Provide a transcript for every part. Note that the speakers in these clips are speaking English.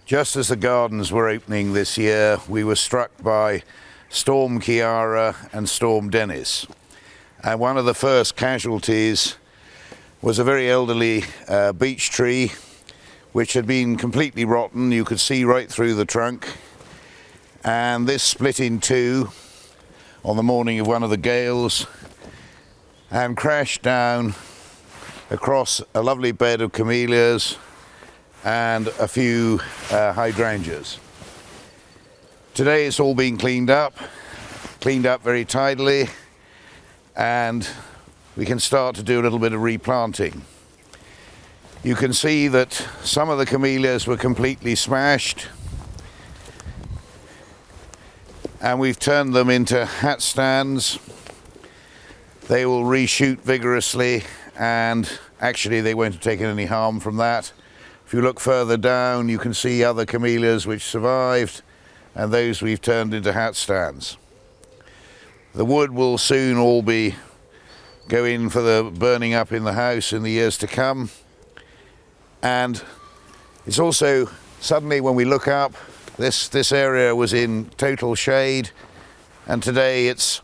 Just as the gardens were opening this year, we were struck by Storm Ciara and Storm Dennis. And one of the first casualties was a very elderly beech tree, which had been completely rotten. You could see right through the trunk. And this split in two on the morning of one of the gales and crashed down across a lovely bed of camellias and a few hydrangeas. Today it's all been cleaned up very tidily, and we can start to do a little bit of replanting. You can see that some of the camellias were completely smashed, and we've turned them into hat stands. They will reshoot vigorously, and actually they won't have taken any harm from that. If you look further down, you can see other camellias which survived, and those we've turned into hat stands. The wood will soon all go in for the burning up in the house in the years to come. And it's also, suddenly when we look up, this area was in total shade, and today it's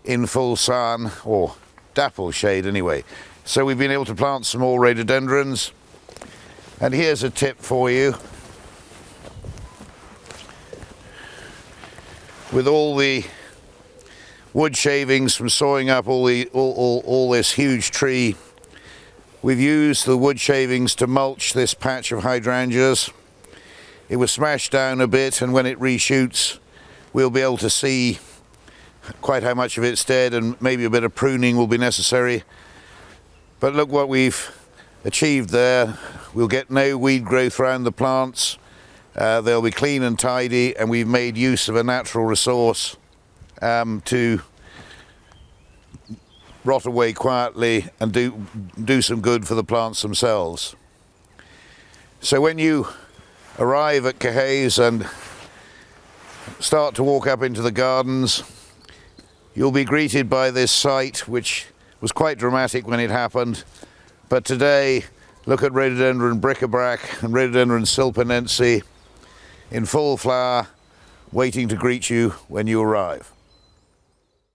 in full sun, or dapple shade anyway. So we've been able to plant some more rhododendrons. And here's a tip for you. With all the wood shavings from sawing up all this huge tree, we've used the wood shavings to mulch this patch of hydrangeas. It was smashed down a bit, and when it reshoots, we'll be able to see quite how much of it's dead, and maybe a bit of pruning will be necessary. But look what we've achieved there. We'll get no weed growth around the plants. They'll be clean and tidy, and we've made use of a natural resource to rot away quietly and do some good for the plants themselves. So when you arrive at Caerhays and start to walk up into the gardens, you'll be greeted by this sight, which was quite dramatic when it happened. But today, look at rhododendron bric-a-brac and rhododendron silpenense in full flower, waiting to greet you when you arrive.